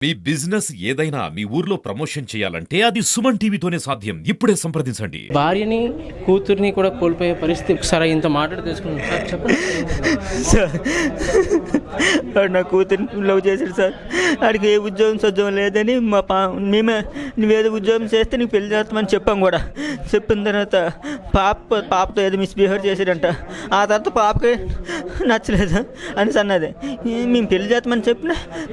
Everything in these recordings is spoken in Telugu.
మీ బిజినెస్ ఏదైనా మీ ఊర్లో ప్రమోషన్ చేయాలంటే అది సుమన్ టీవీతోనే సాధ్యం. ఇప్పుడే సంప్రదించండి. భార్యని కూతుర్ని కూడా కోల్పోయే పరిస్థితి. ఒకసారి ఇంత మాట్లాడి తెలుసుకున్నాం సార్, చెప్పండి సార్. వాడు నా కూతురిని లవ్ చేశాడు సార్. వాడికి ఏ ఉద్యోగం లేదని మేమే నువ్వేదో ఉద్యోగం చేస్తే నీకు పెళ్లి చేస్తామని చెప్పాం కూడా. చెప్పిన తర్వాత పాపతో ఏదో మిస్బిహేవ్ చేశాడంట. ఆ తర్వాత పాపకి నచ్చలేదు అని అన్నది. మేము పెళ్లి చేస్తామని చెప్పిన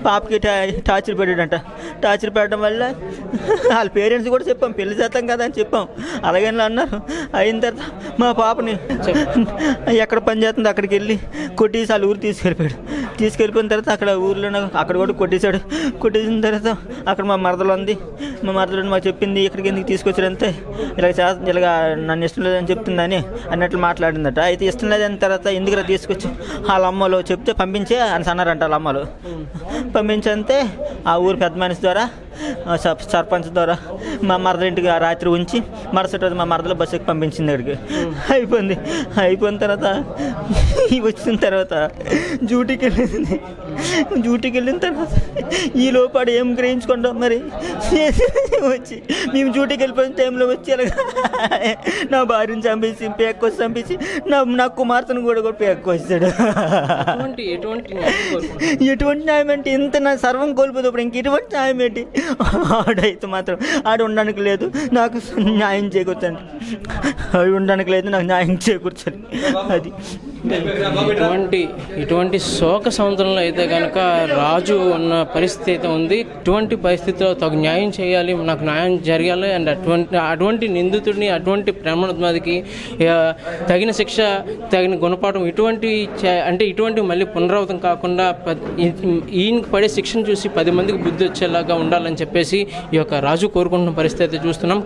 పాపకి టార్చర్ పెట్టాడంట. టార్చర్ పెట్టడం వల్ల వాళ్ళ పేరెంట్స్ కూడా చెప్పాం పెళ్లి చేస్తాం కదా అని చెప్పాం. అలాగే అన్నారు. అయిన తర్వాత మా పాపని ఎక్కడ పని చేస్తుందో అక్కడికి వెళ్ళి కొట్టేసి వాళ్ళ ఊరు తీసుకెళ్ళిపోయిన తర్వాత అక్కడ ఊర్లో అక్కడ కూడా కొట్టేశాడు. కొట్టేసిన తర్వాత అక్కడ మా మరదలు ఉంది. మా మరదలు మాకు చెప్పింది ఇక్కడికి ఎందుకు తీసుకొచ్చాడంతే ఇలాగ నన్ను ఇష్టం లేదని చెప్తుందని అన్నట్లు మాట్లాడిందట. అయితే ఇష్టం లేదని తర్వాత ఎందుకు తీసుకొచ్చి వాళ్ళ అమ్మలో చెప్తే పంపించే అని అన్నారంట. వాళ్ళ అమ్మలు పంపించంతే ఆ ఊరు పెద్ద మనిషి ద్వారా సర్పంచ్ ద్వారా మా మరదల ఇంటికి రాత్రి ఉంచి మరుసటి రోజు మా మరదలు బస్సుకి పంపించింది. అక్కడికి అయిపోయిన తర్వాత వచ్చిన తర్వాత డ్యూటీకి వెళ్ళిన తర్వాత ఈ లోపాడు ఏం గ్రహించుకుంటాం మరి వచ్చి మేము డ్యూటీకి వెళ్ళిపోయిన టైంలో వచ్చి అలాగా నా భార్యను చంపేసి పేక్కొచ్చి చంపేసి నా కుమార్తెను కూడా పేక్కొచ్చాడు. ఎటువంటి న్యాయం అంటే ఇంత నా సర్వం కోల్పోతే ఇంక ఎటువంటి న్యాయం ఏంటి? ఆడైతే మాత్రం ఆడ ఉండడానికి లేదు, నాకు న్యాయం చేకూర్చండి. ఆడు ఉండడానికి లేదు, నాకు న్యాయం చేకూర్చండి. అది ఇటువంటి శోక సముద్రంలో అయితే కనుక రాజు ఉన్న పరిస్థితి అయితే ఉంది. ఇటువంటి పరిస్థితిలో తగు న్యాయం చేయాలి, నాకు న్యాయం జరగాలి. అండ్ అటువంటి నిందితుడిని, అటువంటి ప్రేమోన్మాదికి తగిన శిక్ష, తగిన గుణపాఠం ఇటువంటి మళ్ళీ పునరావృతం కాకుండా ఈయనకి పడే శిక్షను చూసి 10 మందికి బుద్ధి వచ్చేలాగా ఉండాలని చెప్పేసి ఈ యొక్క రాజు కోరుకుంటున్న పరిస్థితి అయితే చూస్తున్నాం.